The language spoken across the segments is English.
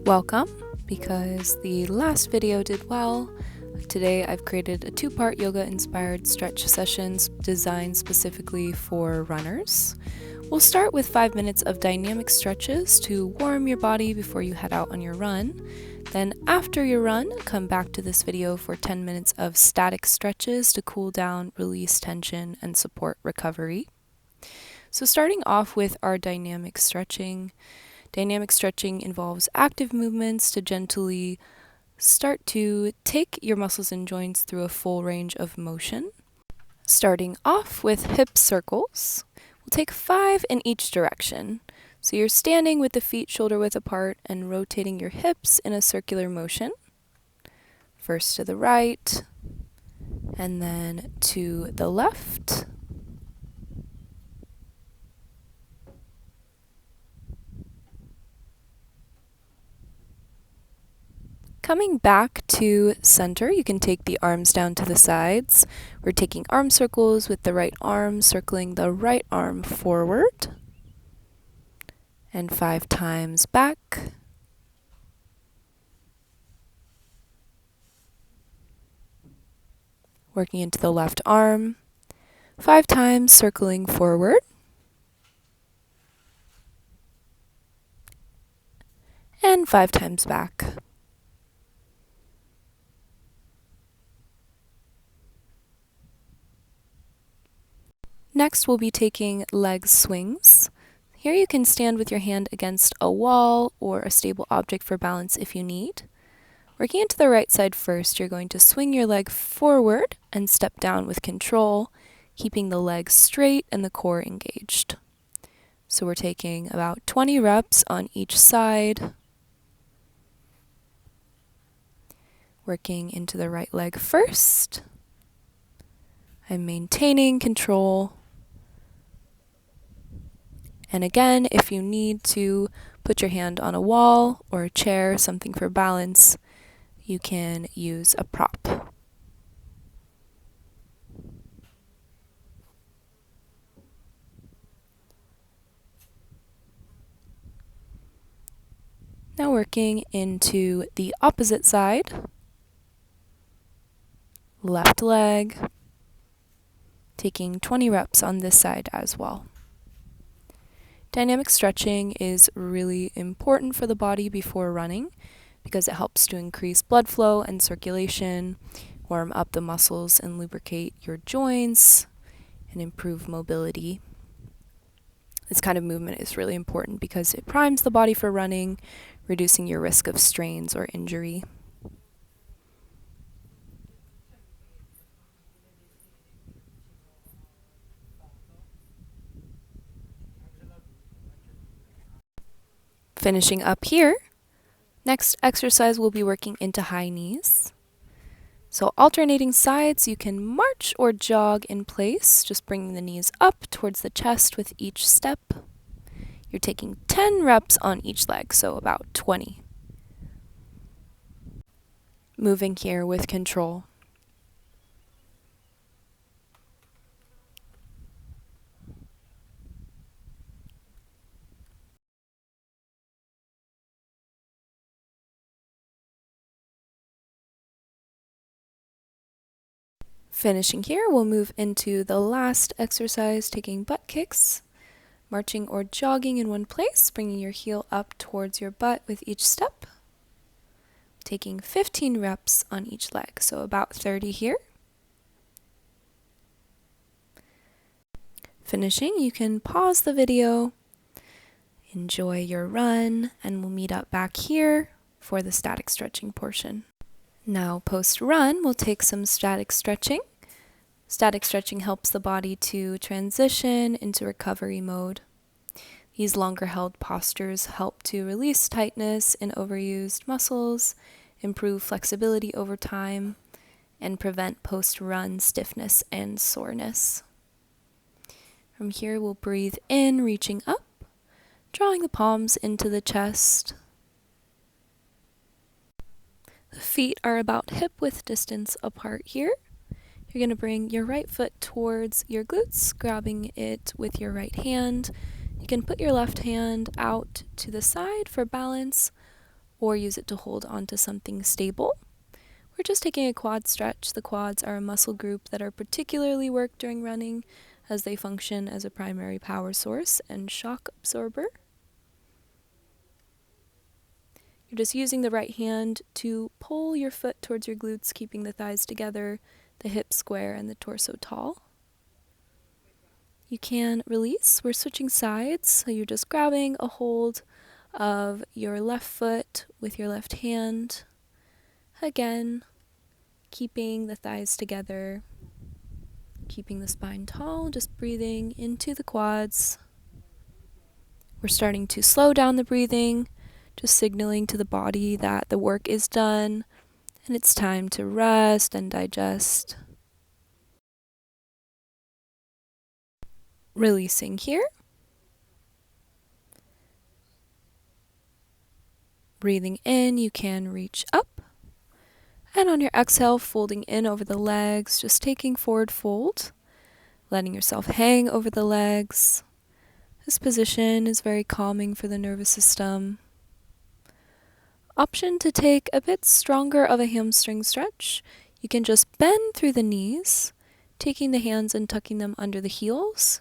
Welcome, because the last video did well. Today I've created a two-part yoga-inspired stretch sessions designed specifically for runners. We'll start with 5 minutes of dynamic stretches to warm your body before you head out on your run. Then after your run, come back to this video for 10 minutes of static stretches to cool down, release tension, and support recovery. So starting off with our dynamic stretching. Dynamic stretching involves active movements to gently start to take your muscles and joints through a full range of motion. Starting off with hip circles, we'll take 5 in each direction. So you're standing with the feet shoulder width apart and rotating your hips in a circular motion. First to the right, and then to the left. Coming back to center, you can take the arms down to the sides. We're taking arm circles with the right arm, circling the right arm forward. And 5 times back. Working into the left arm. 5 times circling forward. And 5 times back. Next, we'll be taking leg swings. Here you can stand with your hand against a wall or a stable object for balance if you need. Working into the right side first, you're going to swing your leg forward and step down with control, keeping the leg straight and the core engaged. So we're taking about 20 reps on each side. Working into the right leg first. I'm maintaining control. And again, if you need to put your hand on a wall or a chair, something for balance, you can use a prop. Now working into the opposite side. Left leg. Taking 20 reps on this side as well. Dynamic stretching is really important for the body before running because it helps to increase blood flow and circulation, warm up the muscles and lubricate your joints, and improve mobility. This kind of movement is really important because it primes the body for running, reducing your risk of strains or injury. Finishing up here, next exercise we'll be working into high knees. So alternating sides, you can march or jog in place, just bringing the knees up towards the chest with each step. You're taking 10 reps on each leg, so about 20. Moving here with control. Finishing here, we'll move into the last exercise, taking butt kicks, marching or jogging in one place, bringing your heel up towards your butt with each step, taking 15 reps on each leg, so about 30 here. Finishing, you can pause the video, enjoy your run, and we'll meet up back here for the static stretching portion. Now, post-run, we'll take some static stretching. Static stretching helps the body to transition into recovery mode. These longer held postures help to release tightness in overused muscles, improve flexibility over time, and prevent post-run stiffness and soreness. From here, we'll breathe in, reaching up, drawing the palms into the chest. The feet are about hip-width distance apart here. You're going to bring your right foot towards your glutes, grabbing it with your right hand. You can put your left hand out to the side for balance, or use it to hold onto something stable. We're just taking a quad stretch. The quads are a muscle group that are particularly worked during running as they function as a primary power source and shock absorber. You're just using the right hand to pull your foot towards your glutes, keeping the thighs together, the hips square, and the torso tall. You can release. We're switching sides, so you're just grabbing a hold of your left foot with your left hand. Again, keeping the thighs together, keeping the spine tall, just breathing into the quads. We're starting to slow down the breathing, just signaling to the body that the work is done and it's time to rest and digest. Releasing here. Breathing in, you can reach up. And on your exhale, folding in over the legs, just taking forward fold, letting yourself hang over the legs. This position is very calming for the nervous system. Option to take a bit stronger of a hamstring stretch. You can just bend through the knees, taking the hands and tucking them under the heels,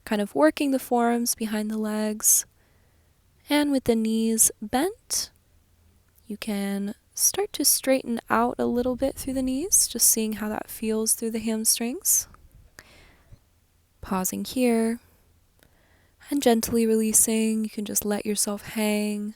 kind of working the forearms behind the legs. And with the knees bent, you can start to straighten out a little bit through the knees, just seeing how that feels through the hamstrings. Pausing here and gently releasing. You can just let yourself hang.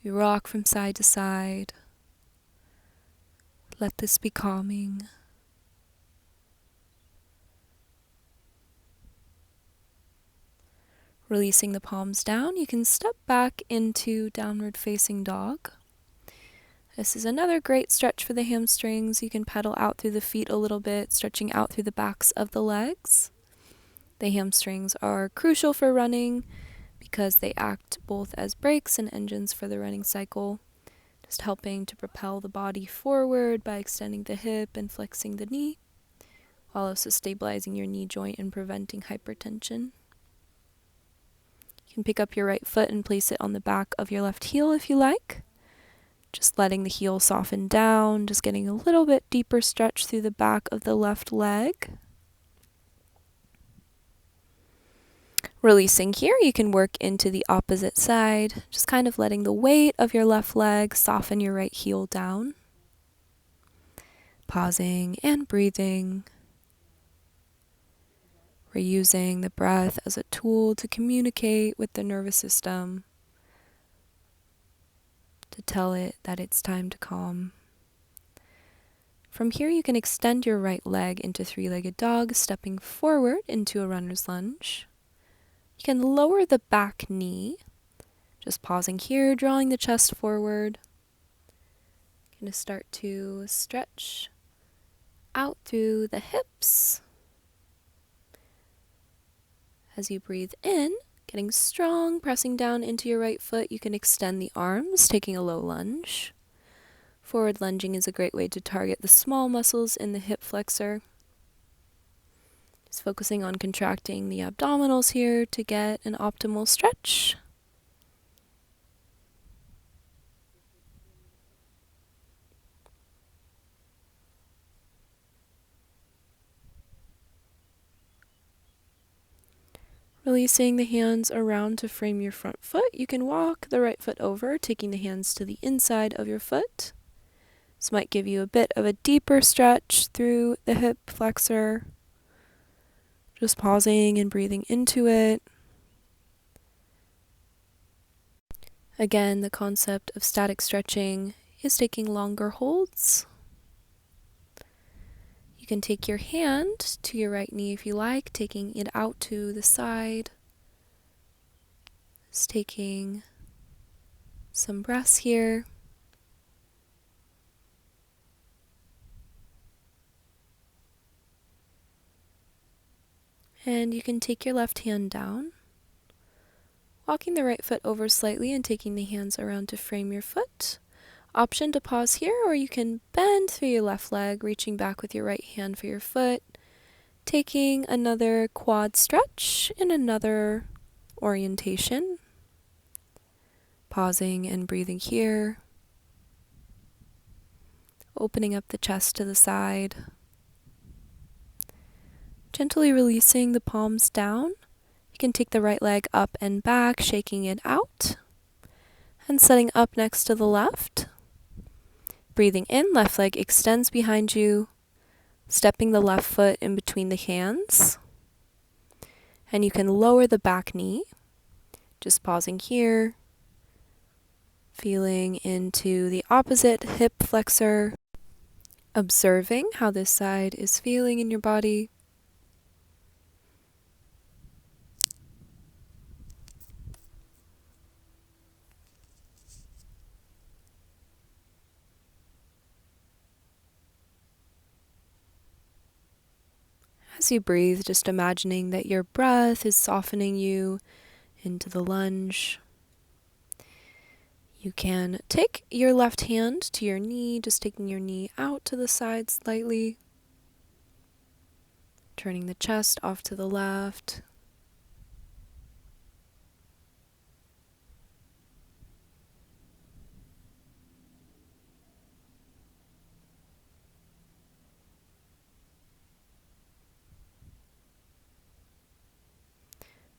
You rock from side to side. Let this be calming. Releasing the palms down, you can step back into downward facing dog. This is another great stretch for the hamstrings. You can pedal out through the feet a little bit, stretching out through the backs of the legs. The hamstrings are crucial for running because they act both as brakes and engines for the running cycle, just helping to propel the body forward by extending the hip and flexing the knee, while also stabilizing your knee joint and preventing hypertension. You can pick up your right foot and place it on the back of your left heel if you like. Just letting the heel soften down, just getting a little bit deeper stretch through the back of the left leg. Releasing here, you can work into the opposite side, just kind of letting the weight of your left leg soften your right heel down. Pausing and breathing. We're using the breath as a tool to communicate with the nervous system, to tell it that it's time to calm. From here, you can extend your right leg into three-legged dog, stepping forward into a runner's lunge. You can lower the back knee, just pausing here, drawing the chest forward. Going to start to stretch out through the hips. As you breathe in, getting strong, pressing down into your right foot, you can extend the arms, taking a low lunge. Forward lunging is a great way to target the small muscles in the hip flexor. Just focusing on contracting the abdominals here to get an optimal stretch. Releasing the hands around to frame your front foot. You can walk the right foot over, taking the hands to the inside of your foot. This might give you a bit of a deeper stretch through the hip flexor. Just pausing and breathing into it. Again, the concept of static stretching is taking longer holds. You can take your hand to your right knee if you like, taking it out to the side. Just taking some breaths here. And you can take your left hand down, walking the right foot over slightly and taking the hands around to frame your foot. Option to pause here, or you can bend through your left leg, reaching back with your right hand for your foot, taking another quad stretch in another orientation. Pausing and breathing here. Opening up the chest to the side. Gently releasing the palms down. You can take the right leg up and back, shaking it out. And setting up next to the left. Breathing in, left leg extends behind you. Stepping the left foot in between the hands. And you can lower the back knee. Just pausing here. Feeling into the opposite hip flexor. Observing how this side is feeling in your body. As you breathe, just imagining that your breath is softening you into the lunge. You can take your left hand to your knee, just taking your knee out to the side slightly. Turning the chest off to the left.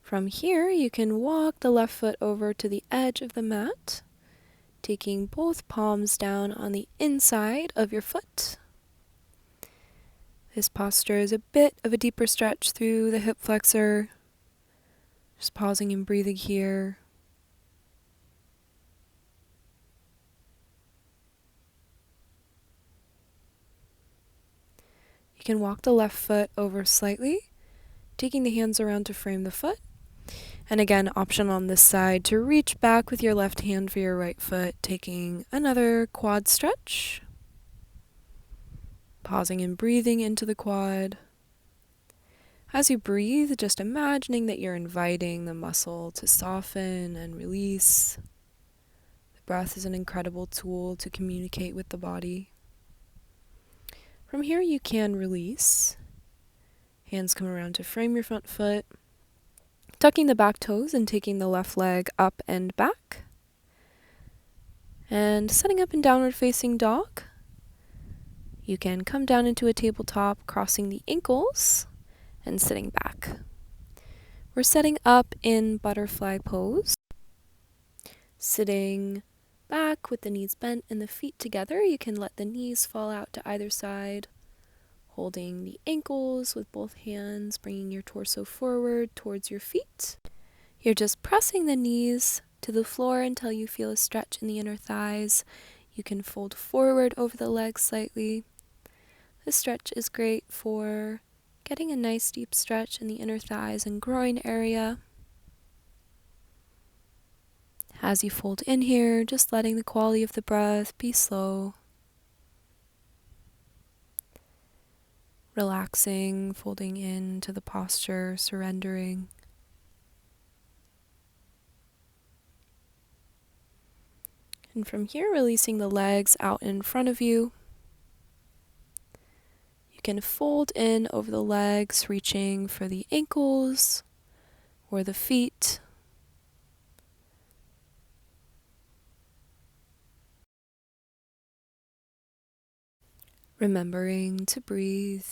From here, you can walk the left foot over to the edge of the mat, taking both palms down on the inside of your foot. This posture is a bit of a deeper stretch through the hip flexor. Just pausing and breathing here. You can walk the left foot over slightly, taking the hands around to frame the foot. And again, option on this side to reach back with your left hand for your right foot, taking another quad stretch. Pausing and breathing into the quad. As you breathe, just imagining that you're inviting the muscle to soften and release. The breath is an incredible tool to communicate with the body. From here, you can release. Hands come around to frame your front foot. Tucking the back toes and taking the left leg up and back. And setting up in downward facing dog. You can come down into a tabletop, crossing the ankles and sitting back. We're setting up in butterfly pose. Sitting back with the knees bent and the feet together. You can let the knees fall out to either side. Holding the ankles with both hands, bringing your torso forward towards your feet. You're just pressing the knees to the floor until you feel a stretch in the inner thighs. You can fold forward over the legs slightly. This stretch is great for getting a nice deep stretch in the inner thighs and groin area. As you fold in here, just letting the quality of the breath be slow. Relaxing, folding into the posture, surrendering. And from here, releasing the legs out in front of you. You can fold in over the legs, reaching for the ankles or the feet. Remembering to breathe.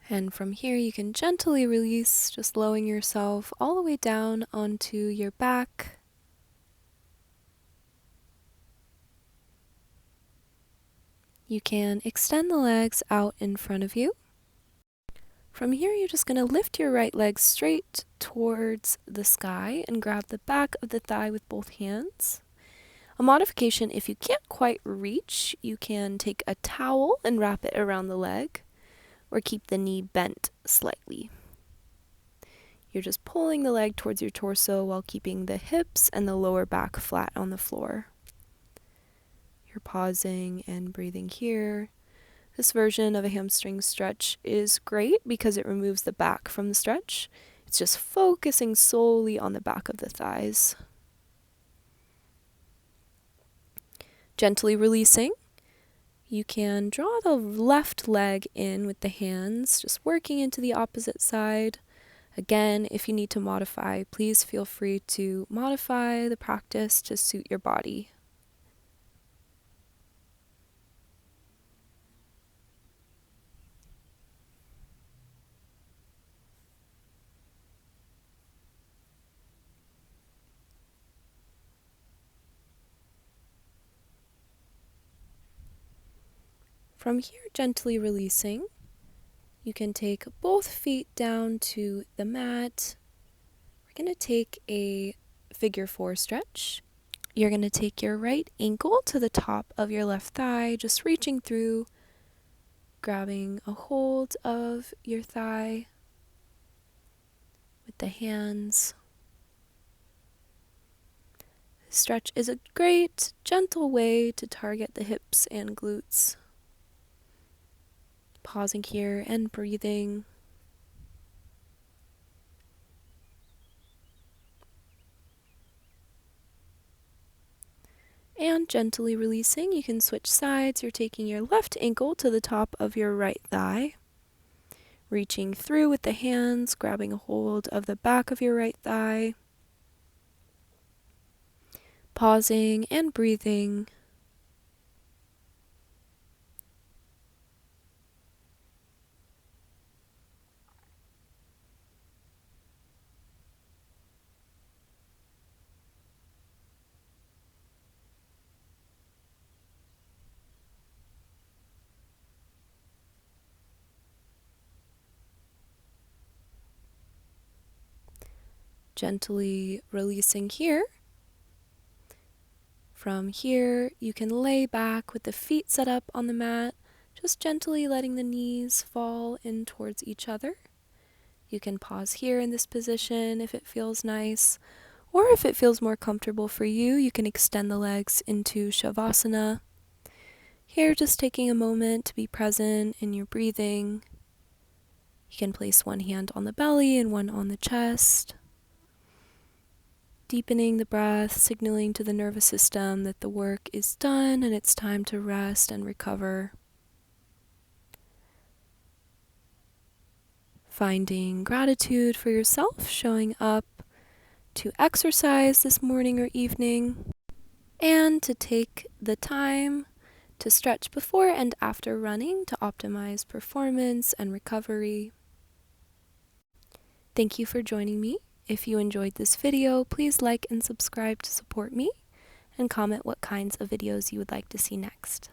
And from here, you can gently release, just lowering yourself all the way down onto your back. You can extend the legs out in front of you. From here, you're just going to lift your right leg straight towards the sky and grab the back of the thigh with both hands. A modification, if you can't quite reach, you can take a towel and wrap it around the leg, or keep the knee bent slightly. You're just pulling the leg towards your torso while keeping the hips and the lower back flat on the floor. You're pausing and breathing here. This version of a hamstring stretch is great because it removes the back from the stretch. It's just focusing solely on the back of the thighs. Gently releasing. You can draw the left leg in with the hands, just working into the opposite side. Again, if you need to modify, please feel free to modify the practice to suit your body. From here, gently releasing, you can take both feet down to the mat. We're going to take a figure 4 stretch. You're going to take your right ankle to the top of your left thigh, just reaching through, grabbing a hold of your thigh with the hands. This stretch is a great, gentle way to target the hips and glutes. Pausing here and breathing. And gently releasing, you can switch sides. You're taking your left ankle to the top of your right thigh, reaching through with the hands, grabbing a hold of the back of your right thigh, pausing and breathing. Gently releasing here. From here, you can lay back with the feet set up on the mat, just gently letting the knees fall in towards each other. You can pause here in this position if it feels nice, or if it feels more comfortable for you, you can extend the legs into Shavasana. Here, just taking a moment to be present in your breathing. You can place one hand on the belly and one on the chest. Deepening the breath, signaling to the nervous system that the work is done and it's time to rest and recover. Finding gratitude for yourself, showing up to exercise this morning or evening, and to take the time to stretch before and after running to optimize performance and recovery. Thank you for joining me. If you enjoyed this video, please like and subscribe to support me, and comment what kinds of videos you would like to see next.